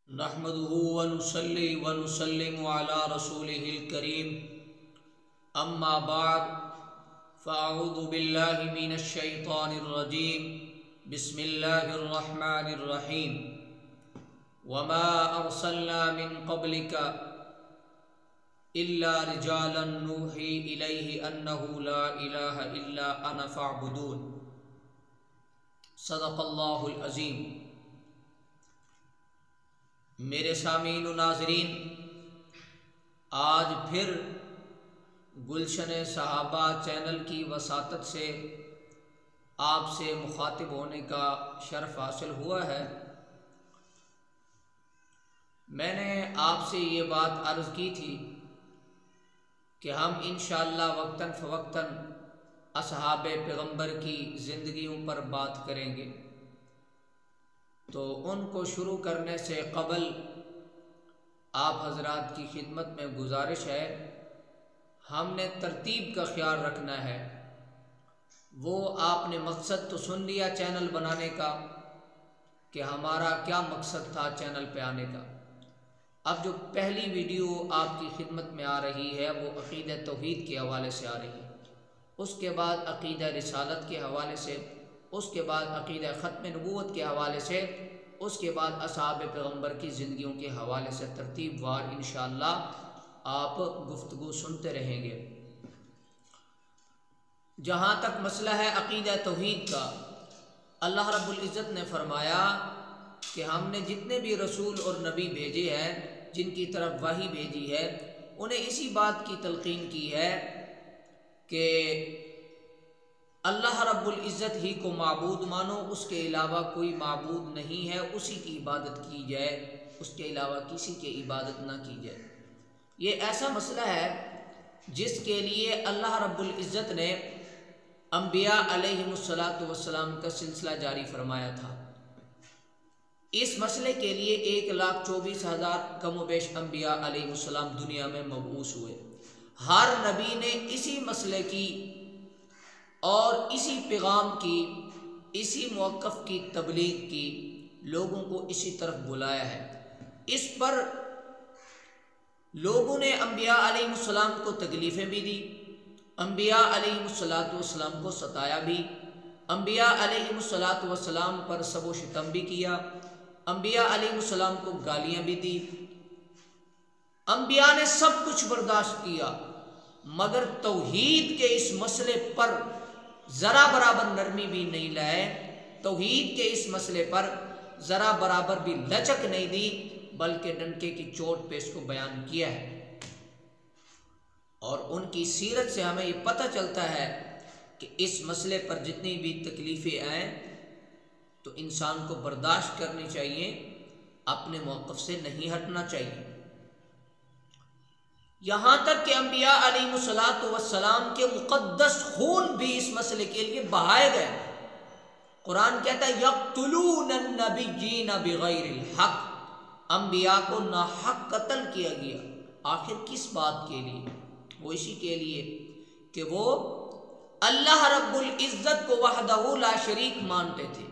نحمده ونصلي ونسلم على رسوله الكريم اما بعد فاعوذ بالله من الشيطان الرجيم بسم الله الرحمن الرحيم وما ارسلنا من قبلك الا رجالا نوحي اليه انه لا اله الا انا فاعبدون صدق اللہ العظیم۔ میرے سامعین و ناظرین، آج پھر گلشن صحابہ چینل کی وساطت سے آپ سے مخاطب ہونے کا شرف حاصل ہوا ہے۔ میں نے آپ سے یہ بات عرض کی تھی کہ ہم انشاءاللہ وقتاً فوقتاً اصحاب پیغمبر کی زندگیوں پر بات کریں گے، تو ان کو شروع کرنے سے قبل آپ حضرات کی خدمت میں گزارش ہے، ہم نے ترتیب کا خیال رکھنا ہے۔ وہ آپ نے مقصد تو سن لیا چینل بنانے کا کہ ہمارا کیا مقصد تھا چینل پہ آنے کا۔ اب جو پہلی ویڈیو آپ کی خدمت میں آ رہی ہے وہ عقیدہ توحید کے حوالے سے آ رہی ہے، اس کے بعد عقیدہ رسالت کے حوالے سے، اس کے بعد عقیدہ ختم نبوت کے حوالے سے، اس کے بعد اصحاب پیغمبر کی زندگیوں کے حوالے سے ترتیب وار انشاءاللہ آپ گفتگو سنتے رہیں گے۔ جہاں تک مسئلہ ہے عقیدہ توحید کا، اللہ رب العزت نے فرمایا کہ ہم نے جتنے بھی رسول اور نبی بھیجے ہیں، جن کی طرف وحی بھیجی ہے، انہیں اسی بات کی تلقین کی ہے کہ اللہ رب العزت ہی کو معبود مانو، اس کے علاوہ کوئی معبود نہیں ہے، اسی کی عبادت کی جائے، اس کے علاوہ کسی کی عبادت نہ کی جائے۔ یہ ایسا مسئلہ ہے جس کے لیے اللہ رب العزت نے انبیاء علیہم السلام کا سلسلہ جاری فرمایا تھا۔ اس مسئلے کے لیے 1,24,000 کم و بیش انبیاء علیہم السلام دنیا میں مبعوث ہوئے۔ ہر نبی نے اسی مسئلے کی اور اسی پیغام کی، اسی موقف کی تبلیغ کی، لوگوں کو اسی طرف بلایا ہے۔ اس پر لوگوں نے انبیاء علیہ السلام کو تکلیفیں بھی دی، انبیاء علیہ السلام کو ستایا بھی، انبیاء علیہ السلام پر سب و شتم بھی کیا، انبیاء علیہ السلام کو گالیاں بھی دی۔ انبیاء نے سب کچھ برداشت کیا، مگر توحید کے اس مسئلے پر ذرا برابر نرمی بھی نہیں لائے، توحید کے اس مسئلے پر ذرا برابر بھی لچک نہیں دی، بلکہ ڈنکے کی چوٹ پہ اس کو بیان کیا ہے۔ اور ان کی سیرت سے ہمیں یہ پتہ چلتا ہے کہ اس مسئلے پر جتنی بھی تکلیفیں آئیں تو انسان کو برداشت کرنی چاہیے، اپنے موقف سے نہیں ہٹنا چاہیے۔ یہاں تک کہ انبیاء علیہ السلام کے مقدس خون بھی اس مسئلے کے لیے بہائے گئے۔ قرآن کہتا ہے یقتلون النبیین بغیر الحق، انبیاء کو ناحق قتل کیا گیا۔ آخر کس بات کے لیے؟ وہ اسی کے لیے کہ وہ اللہ رب العزت کو وحدہ لا شریک مانتے تھے،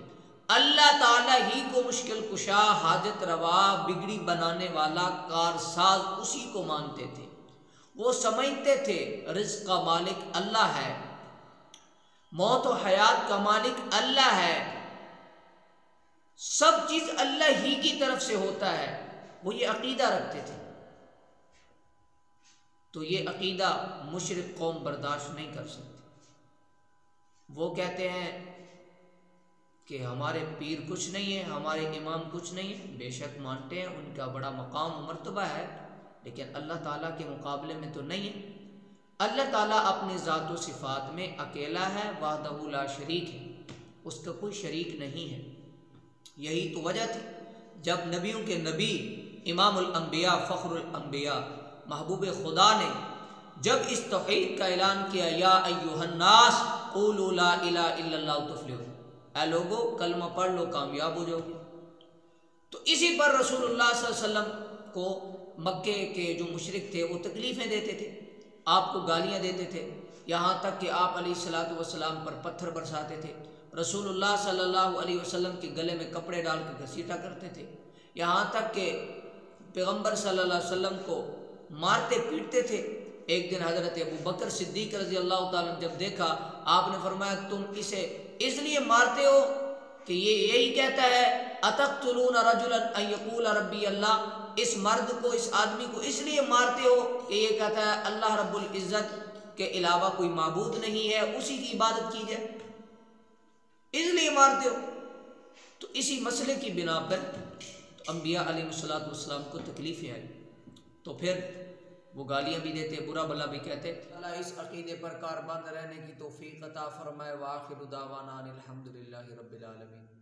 اللہ تعالیٰ ہی کو مشکل کشا، حاجت روا، بگڑی بنانے والا، کارساز اسی کو مانتے تھے۔ وہ سمجھتے تھے رزق کا مالک اللہ ہے، موت و حیات کا مالک اللہ ہے، سب چیز اللہ ہی کی طرف سے ہوتا ہے، وہ یہ عقیدہ رکھتے تھے۔ تو یہ عقیدہ مشرک قوم برداشت نہیں کر سکتی۔ وہ کہتے ہیں کہ ہمارے پیر کچھ نہیں ہے، ہمارے امام کچھ نہیں ہے، بے شک مانتے ہیں، ان کا بڑا مقام و مرتبہ ہے، لیکن اللہ تعالیٰ کے مقابلے میں تو نہیں ہے۔ اللہ تعالیٰ اپنی ذات و صفات میں اکیلا ہے، وحدہ لا شریک ہے، اس کا کوئی شریک نہیں ہے۔ یہی تو وجہ تھی جب نبیوں کے نبی، امام الانبیاء، فخر الانبیاء، محبوب خدا نے جب اس توحید کا اعلان کیا، یا ایھا الناس قولوا لا الہ الا اللہ تفلحوا، اے لوگو کلمہ پڑھ لو کامیاب ہو جاؤ گے۔ تو اسی پر رسول اللہ صلی اللہ علیہ وسلم کو مکے کے جو مشرک تھے وہ تکلیفیں دیتے تھے، آپ کو گالیاں دیتے تھے، یہاں تک کہ آپ علیہ السلام پر پتھر برساتے تھے، رسول اللہ صلی اللہ علیہ وسلم کے گلے میں کپڑے ڈال کے گھسیٹا کرتے تھے، یہاں تک کہ پیغمبر صلی اللہ علیہ وسلم کو مارتے پیٹتے تھے۔ ایک دن حضرت ابو بکر صدیق رضی اللہ تعالیٰ نے جب دیکھا، آپ نے فرمایا تم اسے اس لیے مارتے ہو کہ یہ یہی کہتا ہے اتقتلون رجلا ان یقول ربی اللہ، اس مرد کو، اس آدمی کو اس لیے مارتے ہو کہ یہ کہتا ہے اللہ رب العزت کے علاوہ کوئی معبود نہیں ہے، اسی کی عبادت کی جائے، اس لیے مارتے ہو۔ تو اسی مسئلے کی بنا پر تو انبیاء علیہ السلام کو تکلیفیں آئی، تو پھر وہ گالیاں بھی دیتے، برا بھلا بھی کہتے۔ اللہ اس عقیدے پر کاربند رہنے کی توفیق عطا فرمائے۔ وآخر دعوانا ان الحمد للہ رب العالمین۔